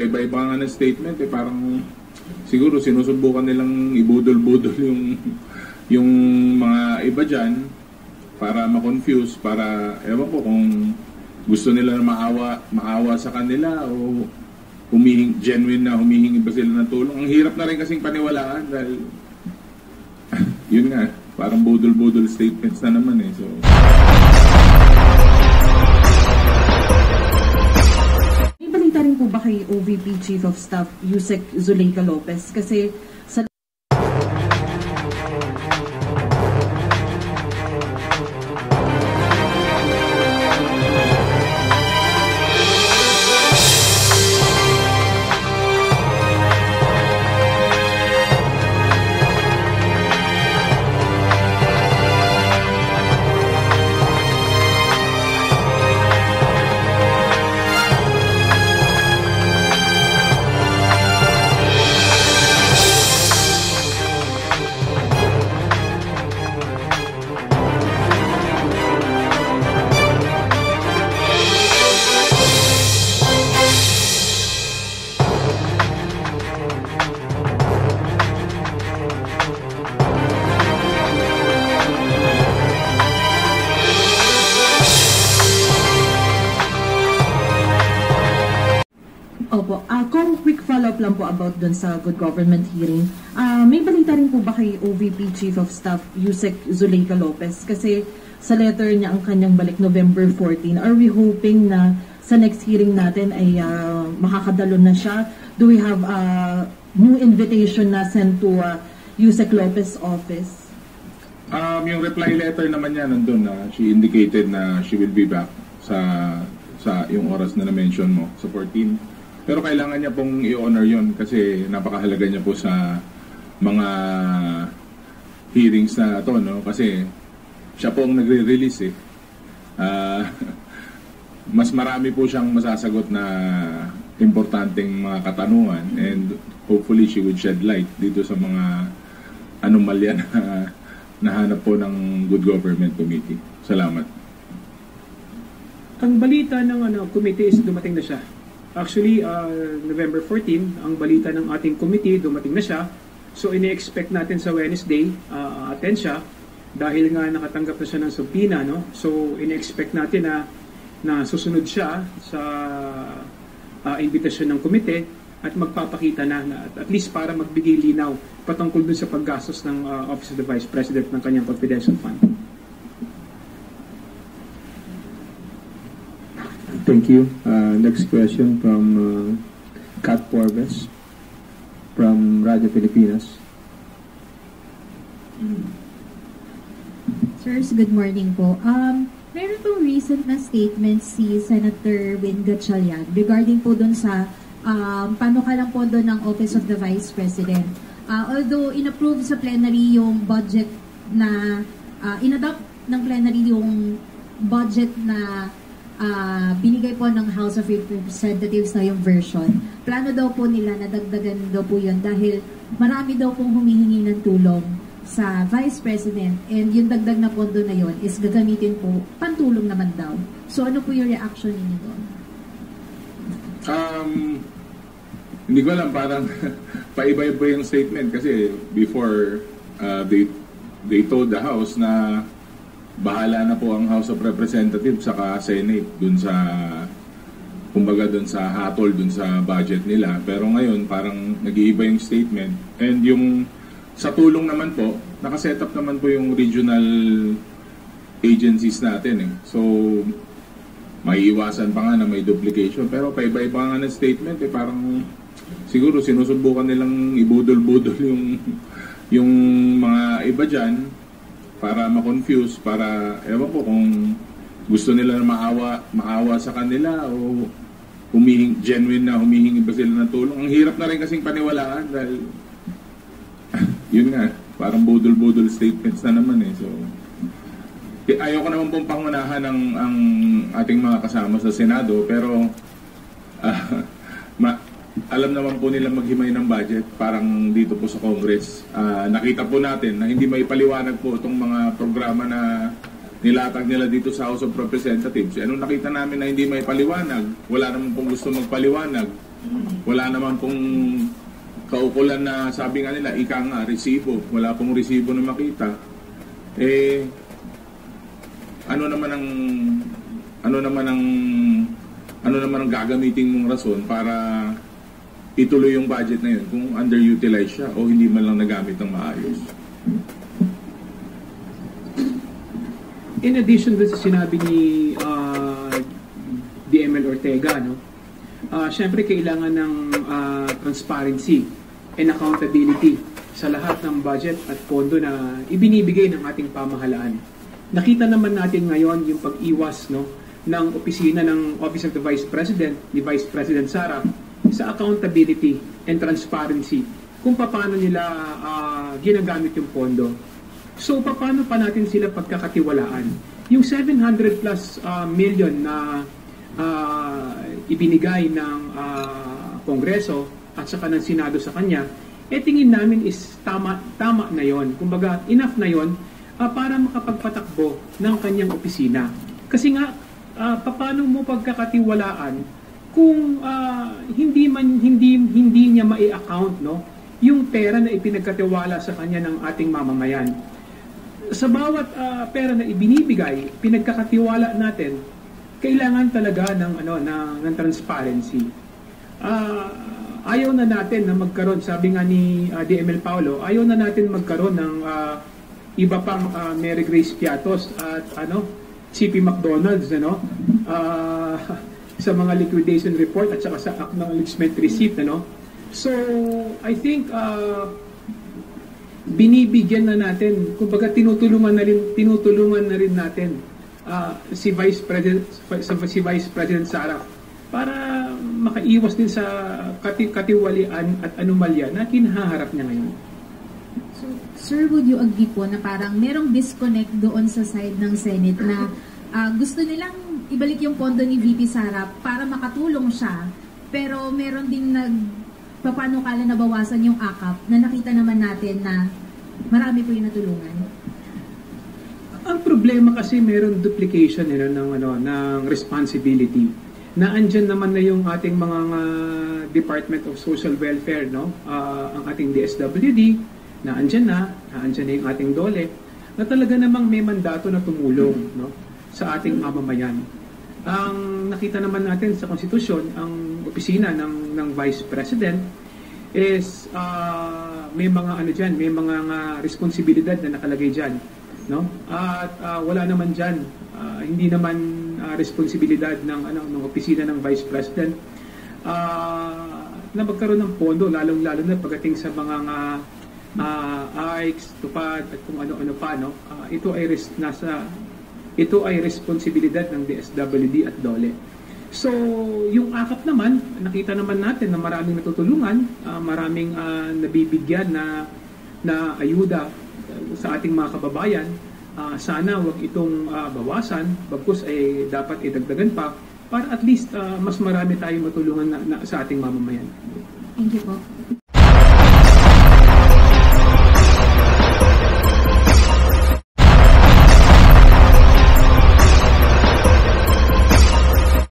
Iba-iba nga ng statement parang siguro sinusubukan nilang ibudol-budol yung mga iba dyan para ma-confuse, para ewan ko kung gusto nila na maawa sa kanila o genuine na humihingi ba sila ng tulong. Ang hirap na rin kasing paniwalaan dahil yun nga, parang budol-budol statements na naman so rin po ba kay OVP Chief of Staff Yusek Zuleika Lopez? Kasi sa Opo, kung quick follow-up lang po about dun sa good government hearing, may balita rin po ba kay OVP Chief of Staff Yusek Zuleika Lopez? Kasi sa letter niya ang kanyang balik November 14, are we hoping na sa next hearing natin ay makakadalo na siya? Do we have a new invitation na sent to Yusek Lopez office? Yung reply letter naman niya nandun na she indicated na she will be back sa yung oras na na-mention mo, sa 14. Pero kailangan niya pong i-honor yon kasi napakahalaga niya po sa mga hearings na ito, no? Kasi siya po ang nagre-release mas marami po siyang masasagot na importanteng mga katanungan and hopefully she would shed light dito sa mga anomalya na nahanap po ng Good Government Committee. Salamat. Ang balita ng committee is dumating na siya. Actually, November 14, ang balita ng ating committee, dumating na siya. So, ini-expect natin sa Wednesday, attend siya. Dahil nga nakatanggap na siya ng subpoena, no? So, ini-expect natin na susunod siya sa invitation ng komite at magpapakita na at least para magbigay linaw patungkol dun sa paggastos ng Office of the Vice President ng kanyang confidential fund. Thank you. Next question from Kat Porves from Radio Pilipinas. Sirs, good morning po. Meron pong recent na statement si Senator Win Gatchalian regarding po dun sa panukalan po dun ng Office of the Vice President. Although inapprove sa plenary yung budget na inadopt ng plenary yung budget na binigay po ng House of Representatives na yung version. Plano daw po nila na dagdagan daw po yun dahil marami daw pong humihingi ng tulong sa Vice President and yung dagdag na pondo na yun is gagamitin po pantulong naman daw. So ano po yung reaction ninyo doon? Hindi ko alam, parang paiba-iba yung statement kasi before they told the House na bahala na po ang House of Representatives saka Senate dun sa kumbaga dun sa hatol dun sa budget nila, pero ngayon parang nag-iiba yung statement and yung sa tulong naman po nakaset up naman po yung regional agencies natin so maiiwasan pa nga na may duplication, pero paiba-iba nga ng statement parang siguro sinusubukan nilang ibudol-budol yung mga iba dyan para ma-confuse, para ewan ko kung gusto nila na maawa sa kanila o genuine na humihingi ba sila ng tulong. Ang hirap na rin kasing paniwalaan dahil yun nga, parang budol-budol statements na naman so ayaw ko naman pong pangunahan ang ating mga kasama sa Senado, pero alam naman po nila maghimay ng budget parang dito po sa Congress. Nakita po natin na hindi may paliwanag po itong mga programa na nilatag nila dito sa House of Representatives. Anong nakita namin na hindi may paliwanag? Wala naman pong gusto magpaliwanag. Wala naman pong kaukulan na sabi nga nila, ika nga, resibo. Wala pong resibo na makita. Ano naman ang gagamitin mong rason para ituloy yung budget na yun kung underutilized siya o hindi man lang nagamit ng maayos. In addition to sa sinabi ni DML Ortega, no? Syempre kailangan ng transparency and accountability sa lahat ng budget at pondo na ibinibigay ng ating pamahalaan. Nakita naman natin ngayon yung pag-iwas, no, ng opisina ng Office of the Vice President, ni Vice President Sara, sa accountability and transparency kung paano nila ginagamit yung pondo. So, paano pa natin sila pagkakatiwalaan? Yung 700 plus million na ibinigay ng Kongreso at saka ng Senado sa kanya, tingin namin is tama na yon. Kumbaga, enough na yon para makapagpatakbo ng kanyang opisina. Kasi nga, paano mo pagkakatiwalaan kung hindi niya mai-account, no, yung pera na ipinagkatiwala sa kanya ng ating mamamayan. Sa bawat pera na ibinibigay, pinagkakatiwala natin, kailangan talaga ng transparency. Ayaw na natin na magkaroon, sabi nga ni DML Paulo, ayaw na natin magkaroon ng iba pang Mary Grace Piatos at CP McDonald's, sa mga liquidation report at saka sa acknowledgement receipt, So, I think binibigyan na natin, kumbaga tinutulungan na rin natin si Vice President Sara para makaiwas din sa katiwalian at anomalya na kinaharap niya ngayon. So, sir, would you agree po na parang merong disconnect doon sa side ng Senate na gusto nilang ibalik yung pondo ni VP Sara para makatulong siya, pero meron ding papanukala na bawasan yung akap na nakita naman natin na marami po yung natulungan? Ang problema kasi meron duplication ng responsibility. Na andyan naman na yung ating mga Department of Social Welfare, ang ating DSWD, na andyan na yung ating DOLE, na talaga namang may mandato na tumulong, sa ating mamamayan. Ang nakita naman natin sa konstitusyon, ang opisina ng Vice President is may mga may mga responsibilidad na nakalagay diyan, At wala naman diyan, hindi naman responsibilidad ng opisina ng Vice President na magkaroon ng pondo, lalong-lalo na pagdating sa mga AICS, tupad at kung ano-ano pa, ito ay responsibilidad ng DSWD at DOLE. So, yung akap naman, nakita naman natin na maraming natutulungan, maraming nabibigyan na ayuda sa ating mga kababayan. Sana wag itong bawasan, bagkus ay dapat idagdagan pa para at least mas marami tayong matulungan na sa ating mamamayan. Thank you po.